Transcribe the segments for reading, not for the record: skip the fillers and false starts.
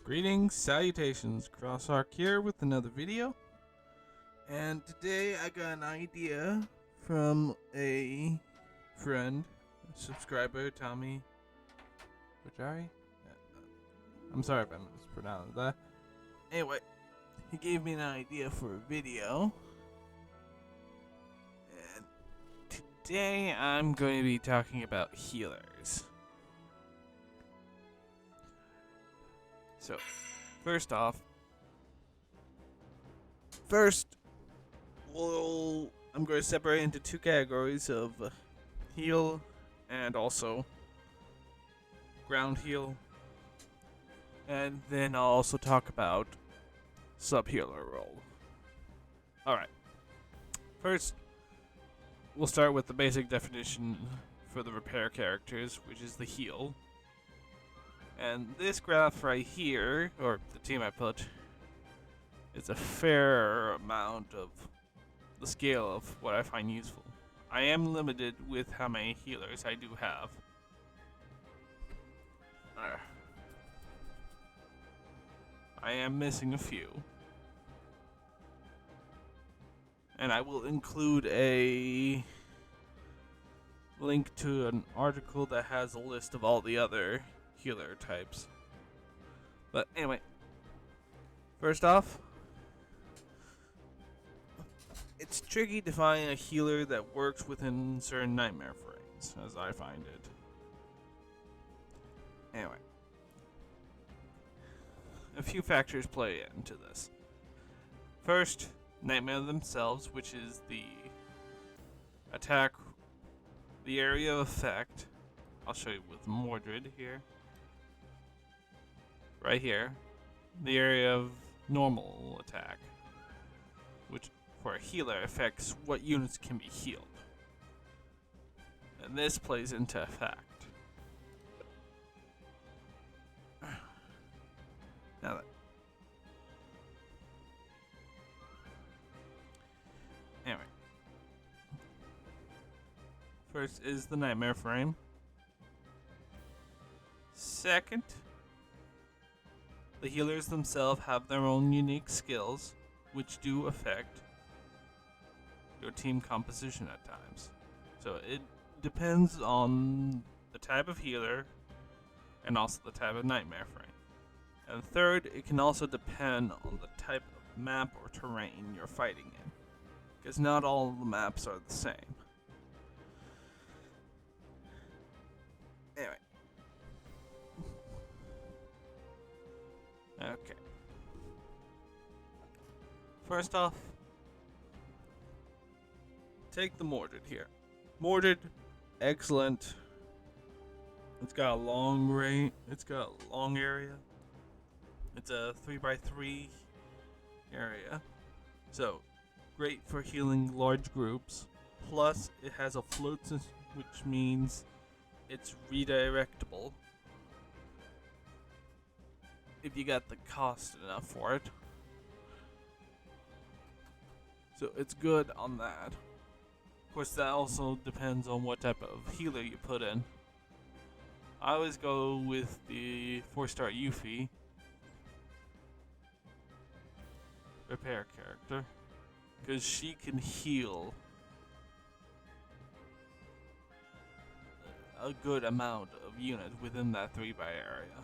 Greetings, salutations, Cross-Ark here with another video. And today I got an idea from a friend, a subscriber, Tommy Bajari? I'm sorry if I mispronounced that. Anyway, he gave me an idea for a video. And today I'm going to be talking about healers. So, first, I'm going to separate into two categories of heal and also ground heal. And then I'll also talk about sub-healer role. Alright. First, we'll start with the basic definition for the repair characters, which is the heal. And this graph right here, or the team I put, is a fair amount of the scale of what I find useful. I am limited with how many healers I do have. I am missing a few. And I will include a link to an article that has a list of all the other healer types. But anyway, first off, it's tricky to find a healer that works within certain nightmare frames, as I find it. Anyway, a few factors play into this. First, nightmare themselves, which is the attack, the area of effect. I'll show you with Mordred here. Right here, the area of normal attack, which for a healer affects what units can be healed. And this plays into effect. Now that. Anyway. First is the nightmare frame. Second, the healers themselves have their own unique skills, which do affect your team composition at times. So it depends on the type of healer and also the type of nightmare frame. And third, it can also depend on the type of map or terrain you're fighting in, because not all the maps are the same. Anyway. Okay. First off, take the Mordred here. Mordred, excellent. It's got a long range. It's got a long area. It's a 3x3 area, so great for healing large groups. Plus, it has a float system, which means it's redirectable if you got the cost enough for it. So it's good on that. Of course, that also depends on what type of healer you put in. I always go with the 4-star Yuffie repair character, because she can heal a good amount of units within that 3x area.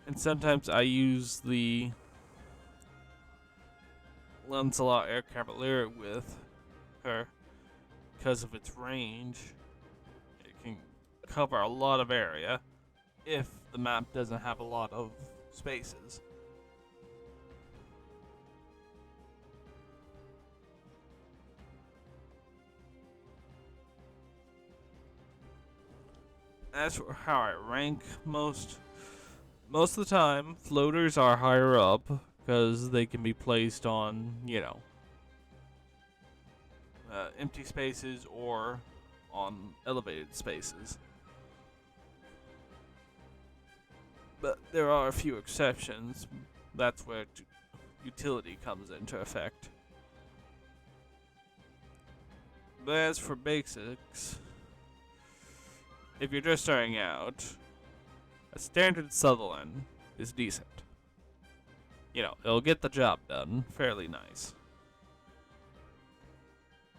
And sometimes I use the Lancelot Air Cavalier with her because of its range. It can cover a lot of area if the map doesn't have a lot of spaces. As for how I rank, most of the time, floaters are higher up because they can be placed on, empty spaces or on elevated spaces. But there are a few exceptions. That's where utility comes into effect. But as for basics, if you're just starting out, a standard Sutherland is decent. You know, it'll get the job done fairly nice.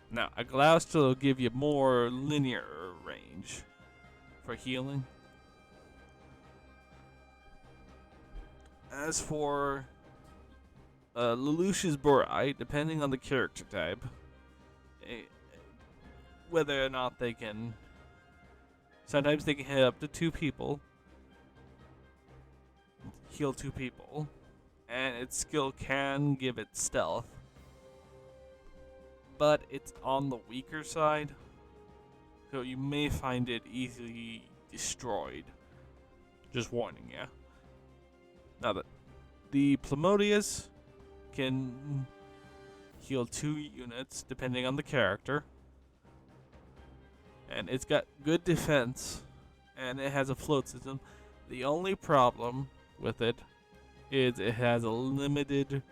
Now, a Gloucester will give you more linear range for healing. As for Lelouch's Borai, depending on the character type, whether or not they can... Sometimes they can hit up to 2 people, heal 2 people, and its skill can give it stealth, but it's on the weaker side, so you may find it easily destroyed. Just warning you. Now that the Plumodius can heal 2 units depending on the character, and it's got good defense, and it has a float system. The only problem with it is it has a limited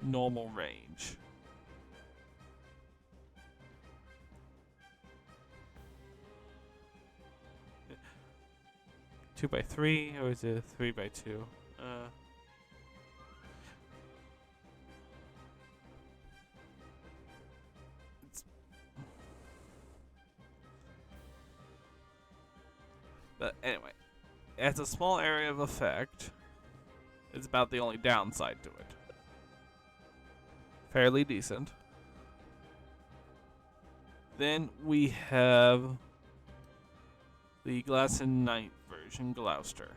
normal range. Two by 3, or is it 3 by 2? But anyway, it has a small area of effect. It's about the only downside to it. Fairly decent. Then we have the Glass and Night version, Gloucester.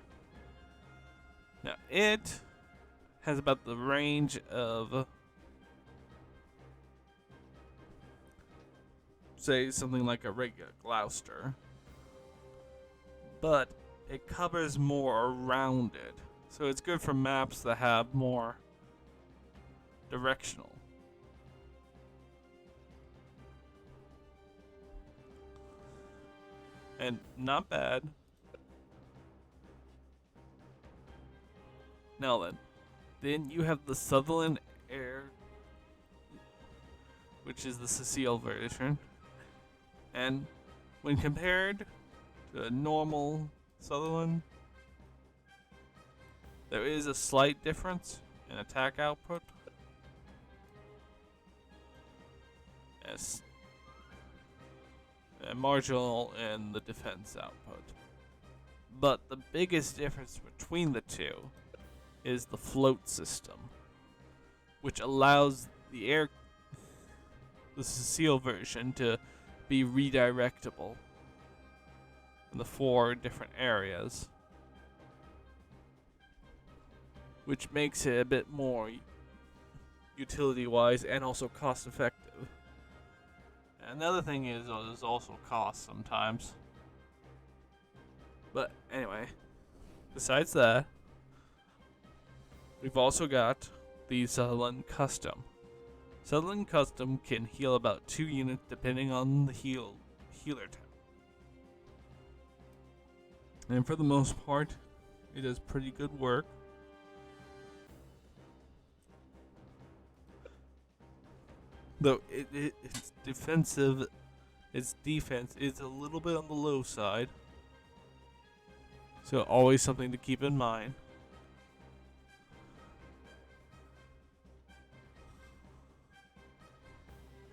Now, it has about the range of, say, something like a regular Gloucester, but it covers more around it. So it's good for maps that have more directional. And not bad. Now then you have the Sutherland Air, which is the Cecile version. And when compared to a normal Sutherland, there is a slight difference in attack output. And marginal in the defense output. But the biggest difference between the two is the float system, which allows the Cecile version to be redirectable in the 4 different areas, which makes it a bit more utility-wise and also cost-effective. Another thing is there's also cost sometimes. But anyway, besides that, we've also got the Sutherland Custom. Sutherland Custom can heal about 2 units depending on the healer type. And for the most part, it does pretty good work. Though its defense is a little bit on the low side. So always something to keep in mind.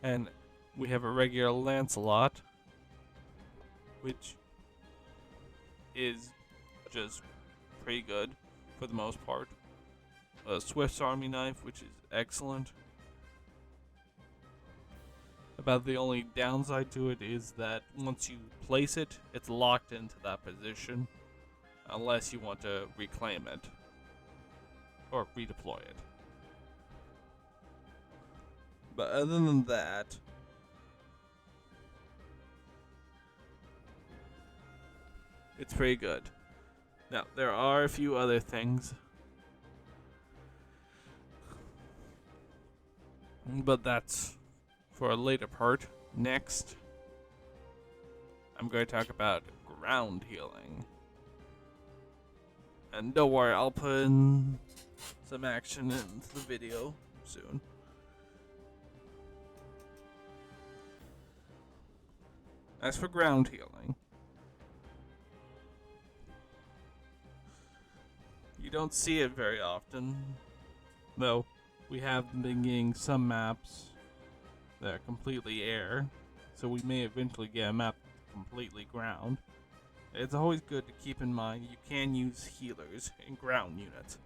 And we have a regular Lancelot, which is just pretty good for the most part. A Swift's Army Knife, which is excellent. About the only downside to it is that once you place it, it's locked into that position unless you want to reclaim it or redeploy it. But other than that, it's pretty good. Now, there are a few other things, but that's for a later part. Next, I'm going to talk about ground healing. And don't worry, I'll put in some action into the video soon. As for ground healing, don't see it very often, though we have been getting some maps that are completely air, so we may eventually get a map completely ground. It's always good to keep in mind you can use healers in ground units.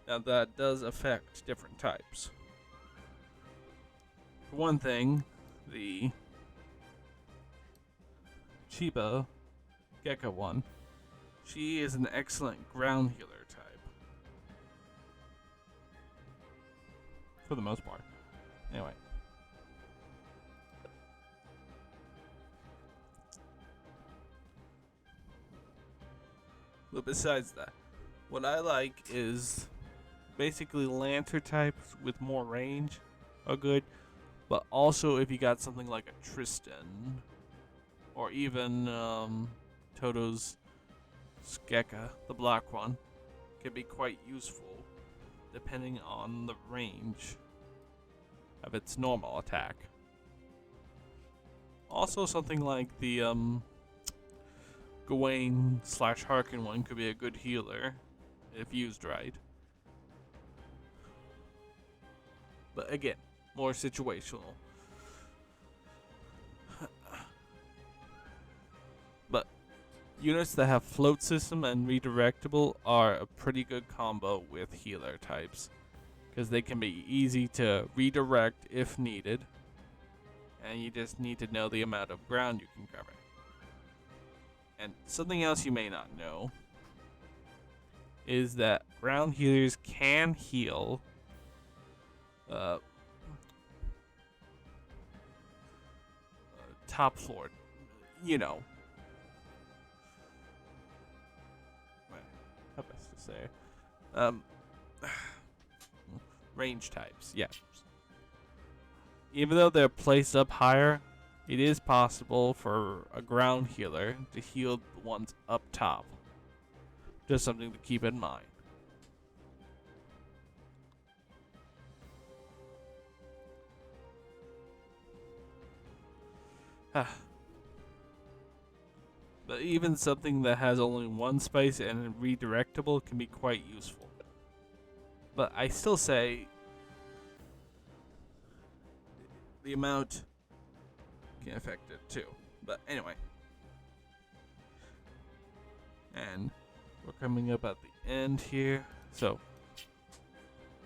Now that does affect different types. For one thing, the Chiba Gekka one, she is an excellent ground healer type. For the most part. Anyway. But besides that, what I like is basically Lancer types with more range are good. But also if you got something like a Tristan, or even Toto's Skeka, the black one, can be quite useful depending on the range of its normal attack. Also something like the Gawain / Harkin one could be a good healer if used right. But again, more situational. But units that have float system and redirectable are a pretty good combo with healer types, because they can be easy to redirect if needed, and you just need to know the amount of ground you can cover. And something else you may not know is that ground healers can heal top floor, you know. How best to say? Range types, yeah. Even though they're placed up higher, it is possible for a ground healer to heal the ones up top. Just something to keep in mind. But even something that has only one space and redirectable can be quite useful. But I still say the amount can affect it too. But anyway. And we're coming up at the end here. So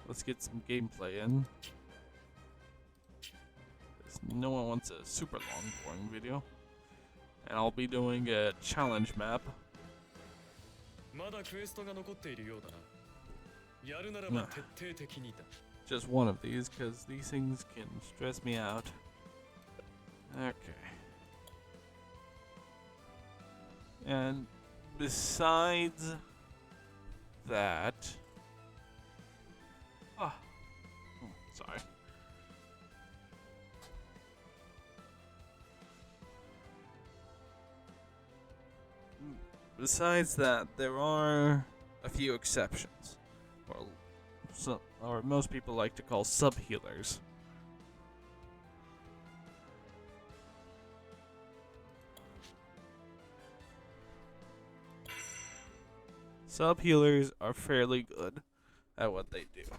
let's get some gameplay in. No one wants a super long, boring video. And I'll be doing a challenge map. Just one of these, because these things can stress me out. Okay. And besides that... sorry. Besides that, there are a few exceptions, or most people like to call sub-healers. Sub-healers are fairly good at what they do.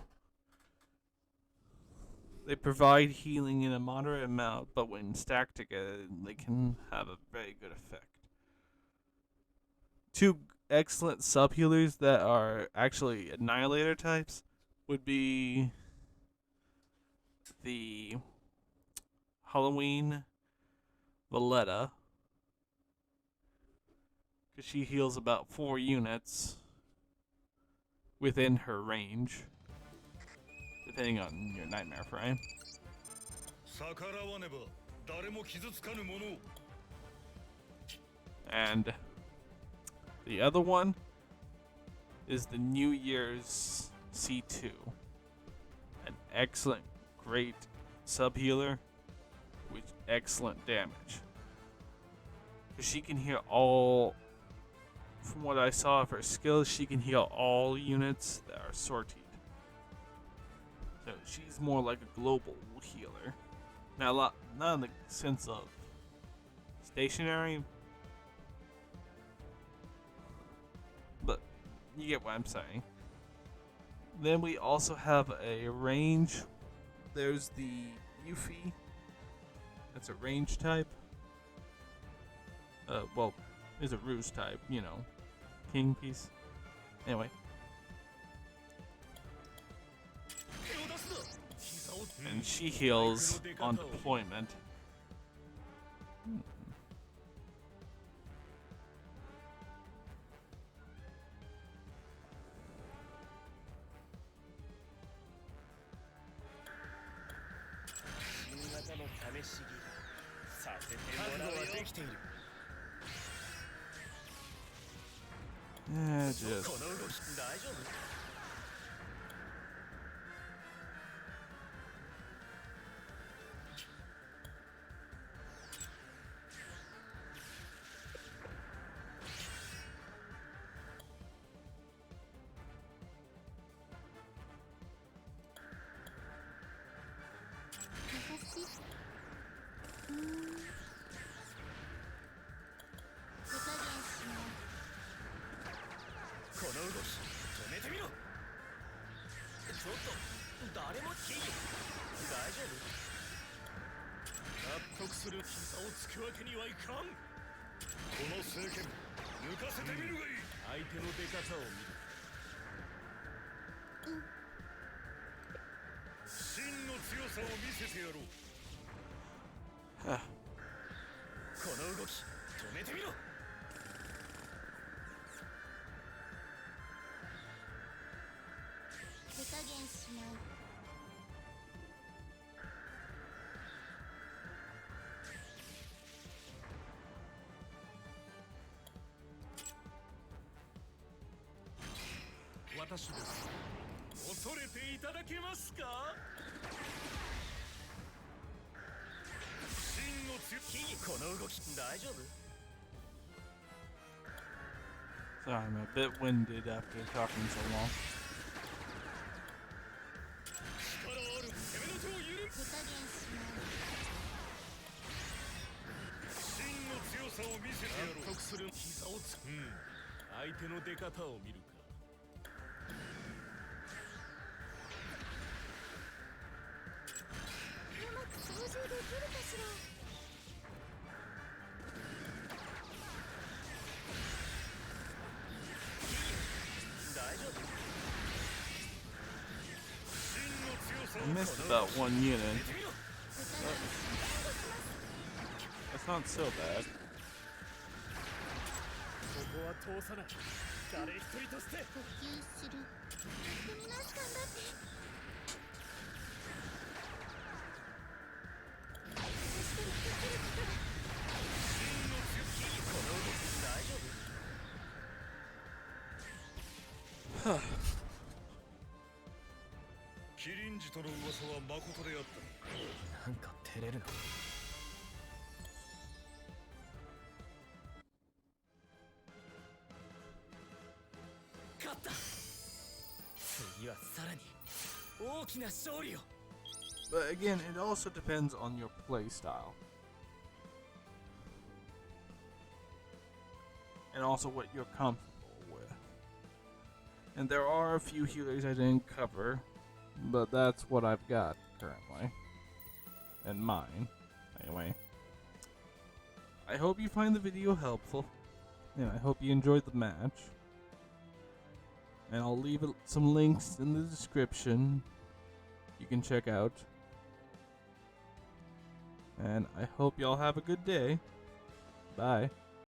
They provide healing in a moderate amount, but when stacked together, they can have a very good effect. Two excellent sub-healers that are actually Annihilator types would be the Halloween Valletta, because she heals about 4 units within her range, depending on your nightmare frame. And the other one is the New Year's C2. An excellent, great sub-healer with excellent damage. She can heal all, from what I saw of her skills, she can heal all units that are sortied. So she's more like a global healer. Now, not in the sense of stationary, but you get what I'm saying. Then we also have a range. There's the Yuffie. That's a range type. Well, is a ruse type, you know. King piece. Anyway. And she heals on deployment. Yeah, just. Sorry, I'm a bit winded after talking so long. I missed about one unit. That's not so bad. Huh. キリンジとの噂は誠であった。なんか照れるな。勝った。次はさらに大きな勝利を。 But again, it also depends on your play style. And also what you're comfortable with. And there are a few healers I didn't cover, but that's what I've got currently. And mine. Anyway. I hope you find the video helpful. And I hope you enjoyed the match. And I'll leave some links in the description you can check out. And I hope y'all have a good day. Bye.